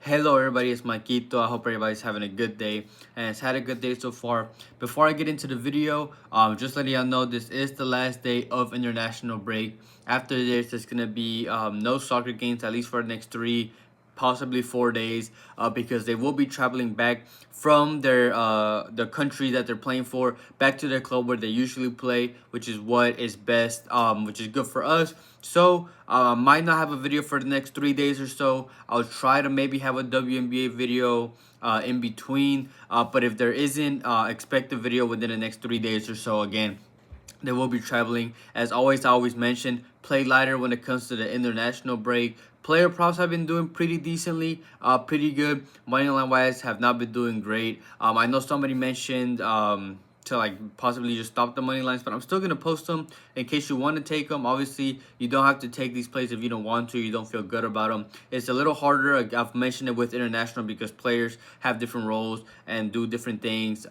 Hello everybody, it's Maquito. I hope everybody's having a good day and it's had a good day so far. Before I get into the video, just letting y'all know this is the last day of international break. After this, there's gonna be no soccer games at least for the next 3, possibly 4 days, because they will be traveling back from their the country that they're playing for back to their club where they usually play, which is what is best, which is good for us. So might not have a video for the next 3 days or so. I'll try to maybe have a WNBA video in between, but if there isn't, expect a video within the next 3 days or so. Again, they will be traveling. As always, I always mention, play lighter when it comes to the international break. Player props have been doing pretty decently, pretty good. Moneyline wise have not been doing great. I know somebody mentioned to like possibly just stop the money lines, but I'm still gonna post them in case you want to take them. Obviously, you don't have to take these plays if you don't want to, you don't feel good about them. It's a little harder. I've mentioned it with international because players have different roles and do different things,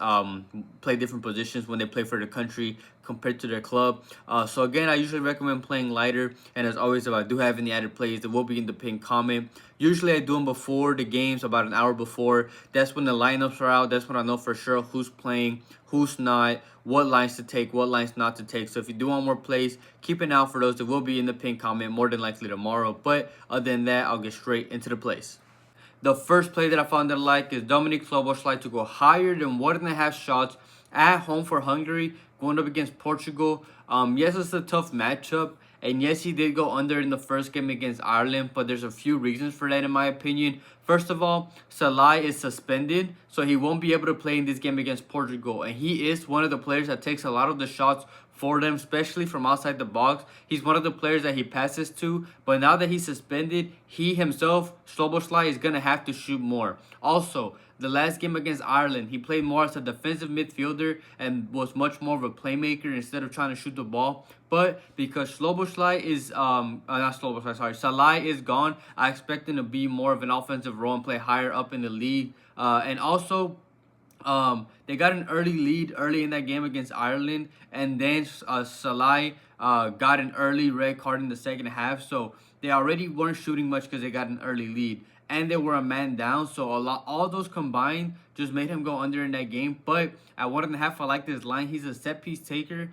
play different positions when they play for the country compared to their club. So again, I usually recommend playing lighter, and as always, if I do have any added plays, they will be in the pinned comment. Usually I do them before the games, about an hour before. That's when the lineups are out. That's when I know for sure who's playing, who's not, what lines to take, what lines not to take. So if you do want more plays, keep an eye out for those. They will be in the pinned comment more than likely tomorrow. But other than that, I'll get straight into the plays. The first play that I found that I like is Dominik Szoboszlai to go higher than 1.5 shots at home for Hungary, going up against Portugal. Yes, it's a tough matchup. And yes, he did go under in the first game against Ireland, but there's a few reasons for that in my opinion. First of all, Salah is suspended, so he won't be able to play in this game against Portugal. And he is one of the players that takes a lot of the shots for them, especially from outside the box. He's one of the players that he passes to, but now that he's suspended, he himself, Szoboszlai, is going to have to shoot more. Also, the last game against Ireland, he played more as a defensive midfielder and was much more of a playmaker instead of trying to shoot the ball. But because Szoboszlai is, not Szoboszlai, sorry, Salah is gone, I expect him to be more of an offensive role and play higher up in the league. And also, they got an early lead early in that game against Ireland, and then Salah got an early red card in the second half. So they already weren't shooting much because they got an early lead, and they were a man down. So all those combined just made him go under in that game. But at 1.5, I like this line. He's a set piece taker.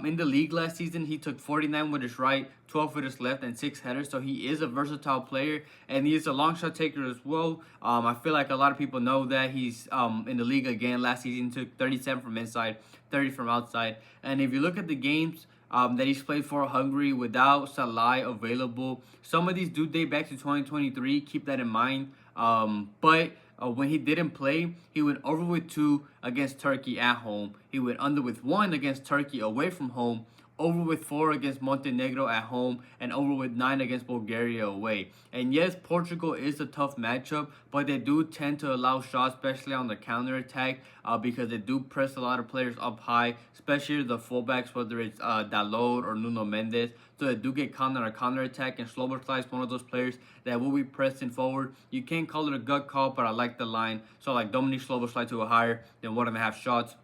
In the league last season, he took 49 with his right, 12 with his left, and 6 headers. So he is a versatile player, and he is a long shot taker as well. I feel like a lot of people know that he's in the league again. Last season, took 37 from inside, 30 from outside. And if you look at the games that he's played for Hungary without Salah available, some of these do date back to 2023. Keep that in mind. But when he didn't play, he went over with 2 against Turkey at home. He went under with 1 against Turkey away from home, over with 4 against Montenegro at home, and over with 9 against Bulgaria away. And yes, Portugal is a tough matchup, but they do tend to allow shots, especially on the counter attack, because they do press a lot of players up high, especially the fullbacks, whether it's Dalot or Nuno Mendes. So they do get caught on a counter attack, and Szoboszlai is one of those players that will be pressing forward. You can't call it a gut call, but I like the line. So I like Dominik Szoboszlai to go higher than 1.5 shots.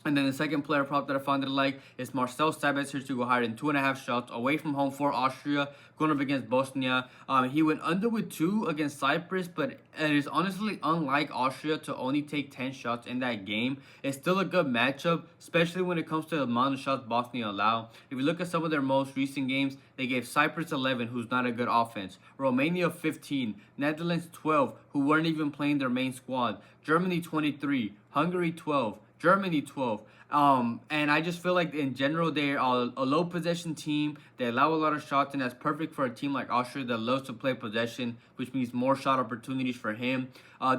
And then the second player prop that I found that I like is Marcel Sabitzer to go higher than 2.5 shots away from home for Austria, going up against Bosnia. He went under with 2 against Cyprus, but it is honestly unlike Austria to only take 10 shots in that game. It's still a good matchup, especially when it comes to the amount of shots Bosnia allow. If you look at some of their most recent games, they gave Cyprus 11, who's not a good offense, Romania 15, Netherlands 12, who weren't even playing their main squad, Germany 23, Hungary 12, Germany 12. And I just feel like in general they're a low possession team. They allow a lot of shots, and that's perfect for a team like Austria that loves to play possession, which means more shot opportunities for him.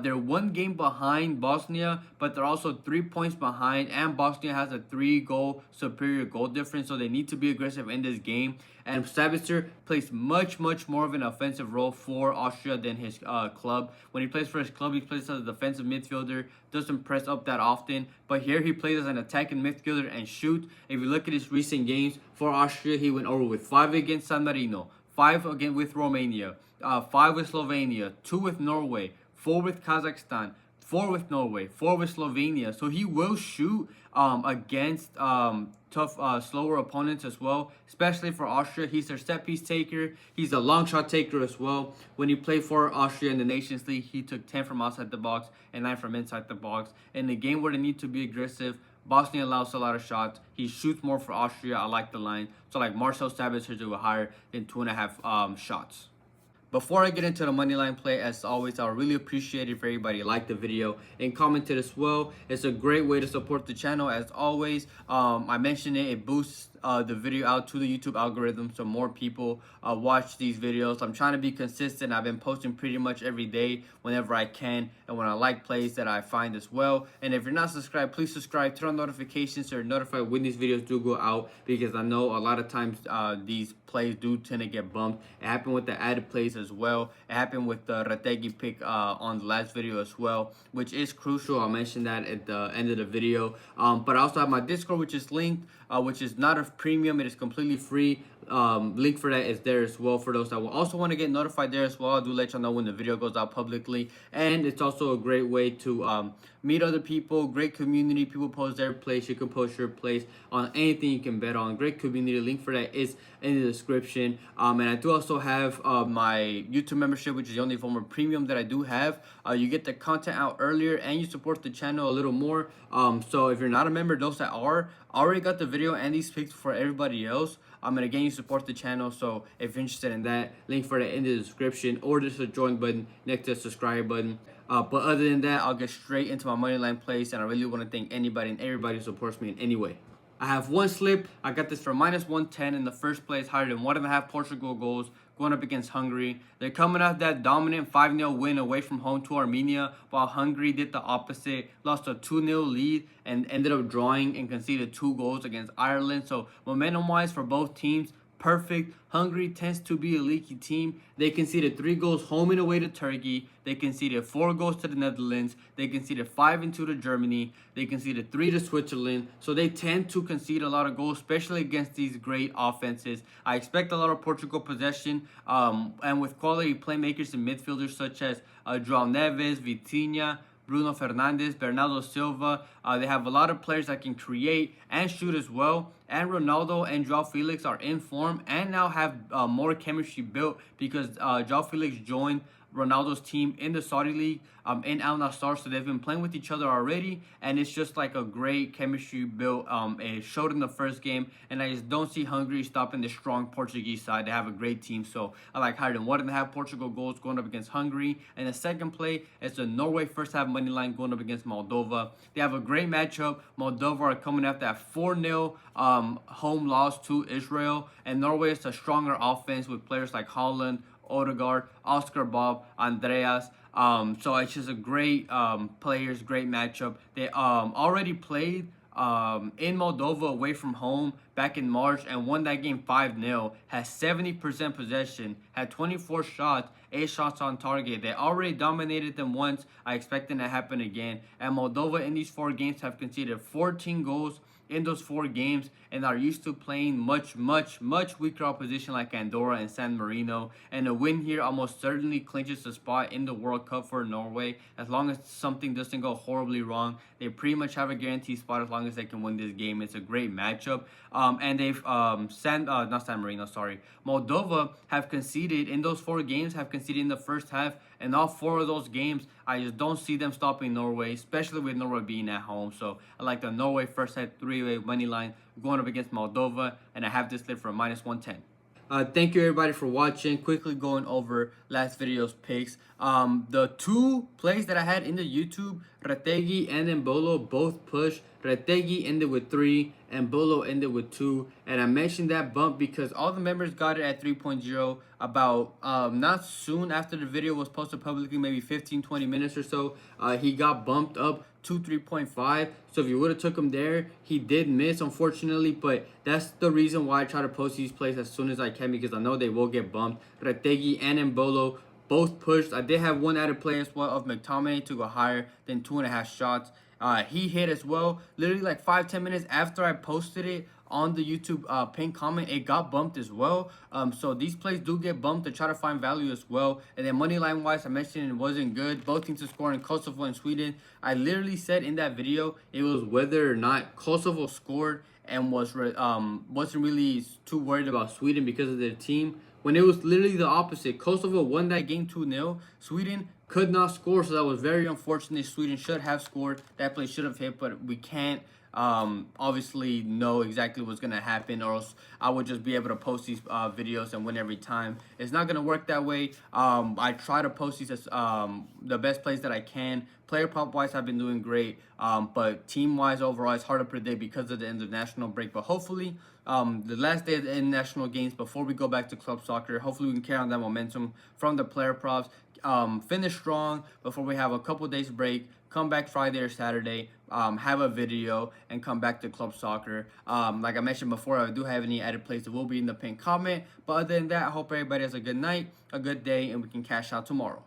They're 1 game behind Bosnia, but they're also 3 points behind, and Bosnia has a 3-goal superior goal difference, so they need to be aggressive in this game. And Sabitzer plays much more of an offensive role for Austria than his club. When he plays for his club, he plays as a defensive midfielder, doesn't press up that often. But here he plays as an attacking midfielder and shoots. If you look at his recent games for Austria, he went over with 5 against San Marino, 5 again with Romania, 5 with Slovenia, 2 with Norway, 4 with Kazakhstan, 4 with Norway, 4 with Slovenia. So he will shoot against tough, slower opponents as well, especially for Austria. He's their set piece taker. He's a long shot taker as well. When he played for Austria in the Nations League, he took 10 from outside the box and 9 from inside the box. In the game where they need to be aggressive, Bosnia allows a lot of shots. He shoots more for Austria. I like the line. So like Marcel Sabitzer to go higher than 2.5 shots. Before I get into the money line play, as always, I would really appreciate it if everybody liked the video and commented as well. It's a great way to support the channel. As always, I mentioned it boosts the video out to the YouTube algorithm so more people watch these videos. I'm trying to be consistent. I've been posting pretty much every day whenever I can and when I like plays that I find as well. And if you're not subscribed, please subscribe, turn on notifications so you're notified when these videos do go out, because I know a lot of times these plays do tend to get bumped. It happened with the added plays as well. It happened with the Rategi pick on the last video as well, which is crucial. I'll mention that at the end of the video. But I also have my Discord, which is linked, which is not a premium. It is completely free. Link for that is there as well for those that will also want to get notified there as well. I do let y'all know when the video goes out publicly, and it's also a great way to meet other people. Great community. People post their place. You can post your place on anything you can bet on. Great community. Link for that is in the description. And I do also have my YouTube membership, which is the only form of premium that I do have. You get the content out earlier and you support the channel a little more. So if you're not a member, those that are, already got the video and these picks for everybody else. And again, you support the channel, so if you're interested in that, link for that in the description, or just the join button next to the subscribe button. But other than that, I'll get straight into my moneyline plays, and I really want to thank anybody and everybody who supports me in any way. I have one slip. I got this for -110 in the first place, higher than 1.5 Portugal goals, going up against Hungary. They're coming off that dominant 5-0 win away from home to Armenia, while Hungary did the opposite, lost a 2-0 lead and ended up drawing and conceded 2 goals against Ireland. So momentum-wise for both teams, perfect. Hungary tends to be a leaky team. They conceded 3 goals home and away to Turkey. They conceded 4 goals to the Netherlands. They conceded 5 and 2 to Germany. They conceded 3 to Switzerland. So they tend to concede a lot of goals, especially against these great offenses. I expect a lot of Portugal possession, and with quality playmakers and midfielders such as João Neves, Vitinha, Bruno Fernandes, Bernardo Silva. They have a lot of players that can create and shoot as well. And Ronaldo and João Felix are in form and now have more chemistry built because João Felix joined Ronaldo's team in the Saudi League in Al Nassr, so they've been playing with each other already, and it's just like a great chemistry built. It showed in the first game, and I just don't see Hungary stopping the strong Portuguese side. They have a great team, so I like higher than 1.5 Portugal goals going up against Hungary. And the second play is the Norway first half money line going up against Moldova. They have a great matchup. Moldova are coming after that 4-0 home loss to Israel, and Norway is a stronger offense with players like Holland, Odegaard, Oscar Bob, Andreas. So it's just a great players, great matchup. They already played in Moldova away from home back in March and won that game 5-0. Has 70% possession, had 24 shots, 8 shots on target. They already dominated them once. I expect them to happen again. And Moldova in these 4 games have conceded 14 goals in those 4 games and are used to playing much weaker opposition like Andorra and San Marino. And a win here almost certainly clinches the spot in the World Cup for Norway. As long as something doesn't go horribly wrong, they pretty much have a guaranteed spot as long as they can win this game. It's a great matchup. And they've Moldova have conceded in those 4 games, have conceded in the first half, and all 4 of those games I just don't see them stopping Norway, especially with Norway being at home. So I like the Norway first half 3-way money line going up against Moldova, and I have this lit for -110. Thank you everybody for watching. Quickly going over last video's picks. The 2 plays that I had in the YouTube, Rategi and Embolo, both pushed. Rategi ended with 3 and Bolo ended with 2, and I mentioned that bump because all the members got it at 3.0 about not soon after the video was posted publicly, maybe 15-20 minutes or so. He got bumped up to 3.5, so if you would have took him there, he did miss unfortunately, but that's the reason why I try to post these plays as soon as I can, because I know they will get bumped. Rategi and Embolo both pushed. I did have one added play as well of McTominay to go higher than 2.5 shots. He hit as well, literally like 5-10 minutes after I posted it. on the YouTube pinned comment, it got bumped as well. So these plays do get bumped to try to find value as well. And then money line wise, I mentioned it wasn't good. Both teams to score in Kosovo and Sweden. I literally said in that video it was whether or not Kosovo scored and wasn't really too worried about Sweden because of their team, when it was literally the opposite. Kosovo won that game 2-0. Sweden could not score, so that was very unfortunate. Sweden should have scored. That play should have hit, but we can't obviously know exactly what's going to happen, or else I would just be able to post these videos and win every time. It's not going to work that way. I try to post these as the best plays that I can. Player prop wise, I've been doing great, but team wise overall, it's hard to predict because of the international break. But hopefully the last day of the international games before we go back to club soccer, hopefully we can carry on that momentum from the player props, finish strong before we have a couple days break, come back Friday or Saturday, have a video, and come back to club soccer. Like I mentioned before, if I do have any added plays, it will be in the pinned comment. But other than that, I hope everybody has a good night, a good day, and we can cash out tomorrow.